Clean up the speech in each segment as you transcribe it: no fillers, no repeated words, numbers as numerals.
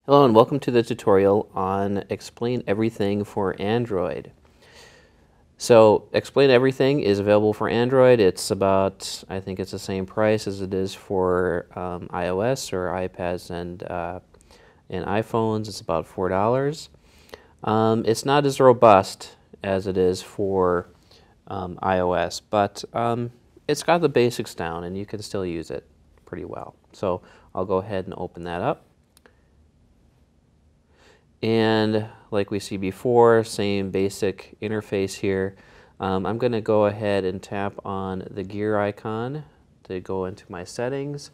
Hello and welcome to the tutorial on Explain Everything for Android. So Explain Everything is available for Android. It's about, I think it's the same price as it is for iOS or iPads and iPhones. It's about $4. It's not as robust as it is for iOS, but it's got the basics down and you can still use it pretty well. So I'll go ahead and open that up. And like we see before, same basic interface here. I'm going to go ahead and tap on the gear icon to go into my settings.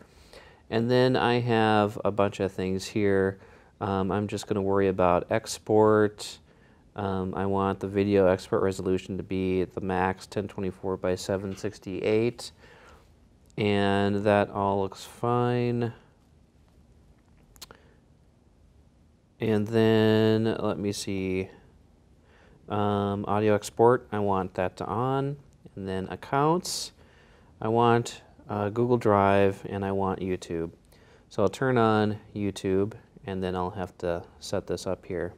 And then I have a bunch of things here. I'm just going to worry about export. I want the video export resolution to be the max 1024 by 768. And that all looks fine. And then let me see, audio export, I want that to on. And then accounts, I want Google Drive and I want YouTube. So I'll turn on YouTube and then I'll have to set this up here.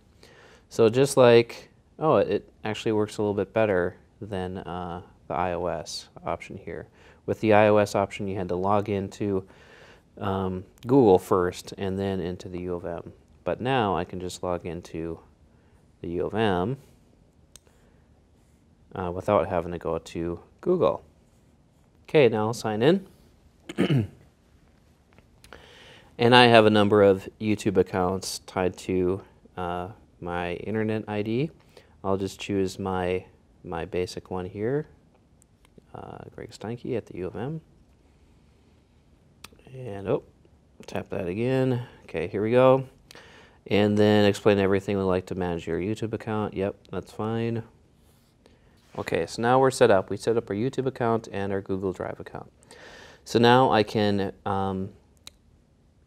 So just like, oh, it actually works a little bit better than the iOS option here. With the iOS option, you had to log into Google first and then into the U of M. But now I can just log into the U of M without having to go to Google. Okay, now I'll sign in. And I have a number of YouTube accounts tied to my internet ID. I'll just choose my basic one here, Greg Steinke at the U of M. And oh, tap that again. Okay, here we go. And then explain everything. We'd like to manage your YouTube account. Yep, that's fine. Okay, so now we're set up. We set up our YouTube account and our Google Drive account. So now I can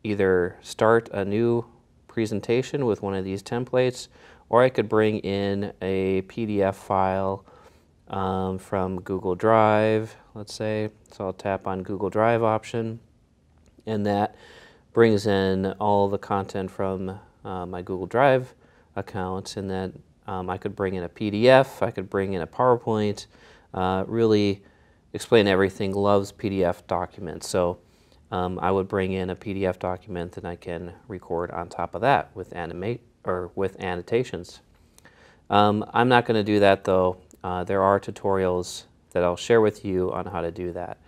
either start a new presentation with one of these templates, or I could bring in a PDF file from Google Drive, let's say. So I'll tap on Google Drive option, and that brings in all the content from my Google Drive account, and then I could bring in a PDF, I could bring in a PowerPoint, really Explain Everything loves PDF documents. So I would bring in a PDF document and I can record on top of that with annotations. I'm not going to do that though. There are tutorials that I'll share with you on how to do that.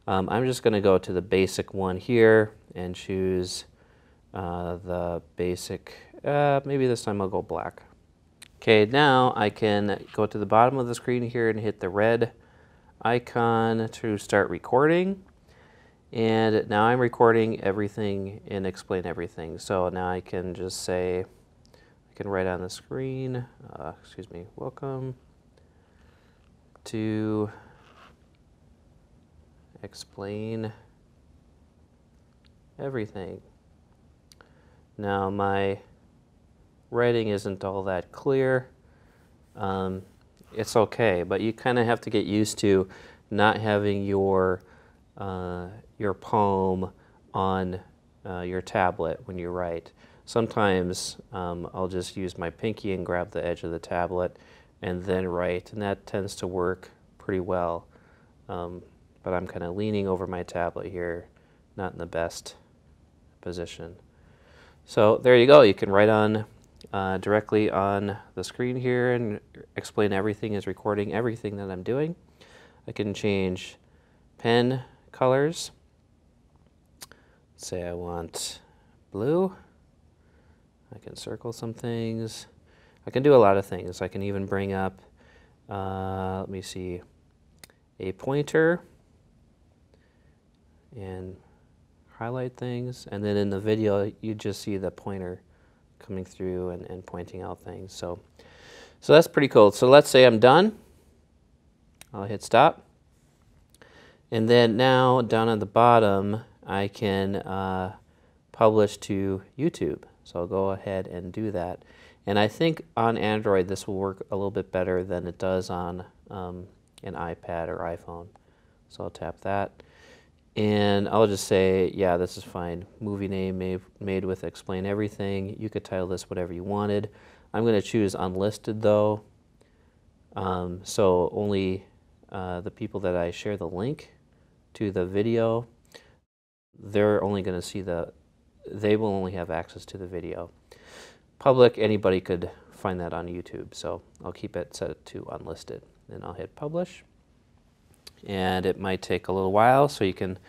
I'm just going to go to the basic one here and choose the basic, maybe this time I'll go black. Okay, now I can go to the bottom of the screen here and hit the red icon to start recording. And now I'm recording everything in Explain Everything. So now I can just say, I can write on the screen, excuse me, welcome to Explain Everything. Now my writing isn't all that clear. It's okay, but you kind of have to get used to not having your palm on your tablet when you write. Sometimes I'll just use my pinky and grab the edge of the tablet and then write, and that tends to work pretty well. But I'm kind of leaning over my tablet here, not in the best position. So there you go. You can write on directly on the screen here, and Explain Everything is recording everything that I'm doing. I can change pen colors. Say I want blue. I can circle some things. I can do a lot of things. I can even bring up, let me see, a pointer and highlight things. And then in the video, you just see the pointer coming through and pointing out things. So that's pretty cool. So let's say I'm done. I'll hit stop. And then now down at the bottom, I can publish to YouTube. So I'll go ahead and do that. And I think on Android, this will work a little bit better than it does on an iPad or iPhone. So I'll tap that. And I'll just say, yeah, this is fine. Movie name made with explain everything. You could title this whatever you wanted. I'm going to choose unlisted though. So only the people that I share the link to the video, they're only going to see they will only have access to the video. Public, anybody could find that on YouTube. So I'll keep it set to unlisted. And I'll hit publish. And it might take a little while, so you can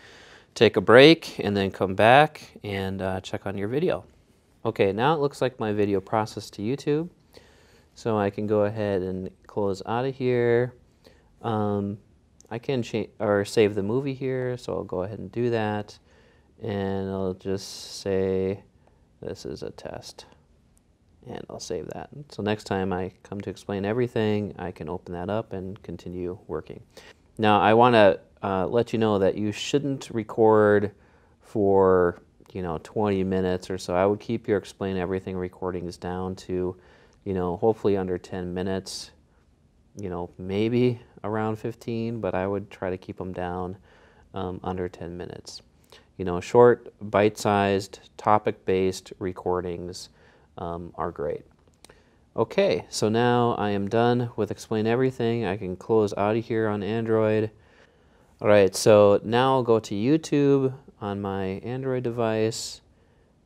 take a break and then come back and check on your video. Okay, now it looks like my video processed to YouTube. So I can go ahead and close out of here. I can save the movie here, so I'll go ahead and do that. And I'll just say this is a test. And I'll save that. So next time I come to explain everything, I can open that up and continue working. Now I want to let you know that you shouldn't record for 20 minutes or so. I would keep your explain everything recordings down to hopefully under 10 minutes, maybe around 15, but I would try to keep them down under 10 minutes. Short, bite-sized, topic-based recordings are great. Okay, so now I am done with explain everything. I can close out of here on Android. All right, so now I'll go to YouTube on my Android device,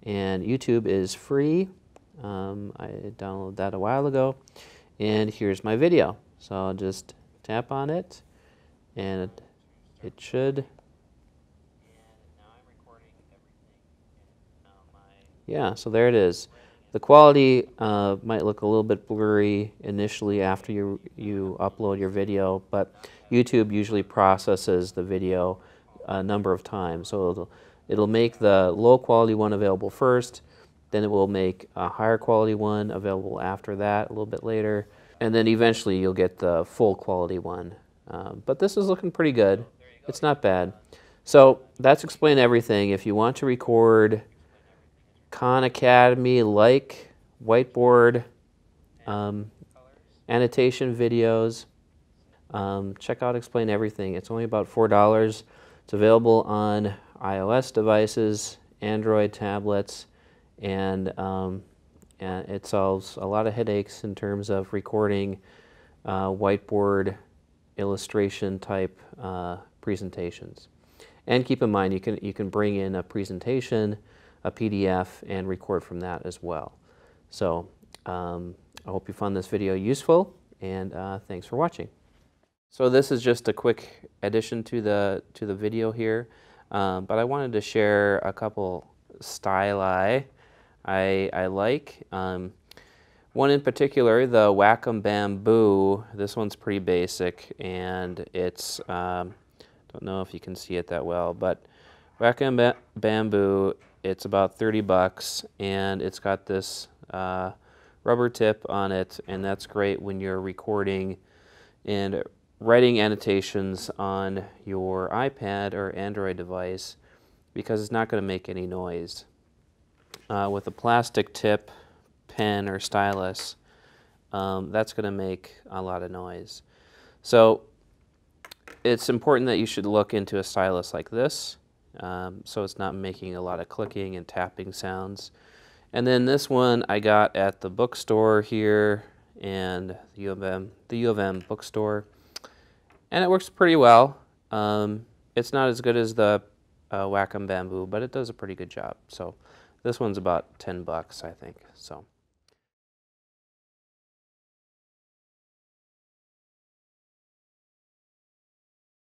and YouTube is free. I downloaded that a while ago, and here's my video. So I'll just tap on it, and it should. Yeah, so there it is. The quality might look a little bit blurry initially after you upload your video, but YouTube usually processes the video a number of times. So it'll make the low quality one available first, then it will make a higher quality one available after that a little bit later, and then eventually you'll get the full quality one. But this is looking pretty good. It's not bad. So that's explain everything. If you want to record Khan Academy-like whiteboard annotation videos, check out Explain Everything. It's only about $4. It's available on iOS devices, Android tablets, and it solves a lot of headaches in terms of recording whiteboard illustration type presentations. And keep in mind, you can bring in a presentation, a PDF, and record from that as well. So I hope you found this video useful, and thanks for watching. So this is just a quick addition to the video here, but I wanted to share a couple styli I like. One in particular, the Wacom Bamboo. This one's pretty basic, and it's don't know if you can see it that well, but Wacom Bamboo. It's about 30 bucks, and it's got this rubber tip on it, and that's great when you're recording and writing annotations on your iPad or Android device, because it's not going to make any noise. With a plastic tip pen or stylus, that's going to make a lot of noise. So it's important that you should look into a stylus like this, so it's not making a lot of clicking and tapping sounds. And then this one I got at the bookstore here, and the U of M bookstore, and it works pretty well. It's not as good as the Wacom Bamboo, but it does a pretty good job. So this one's about 10 bucks, I think. So.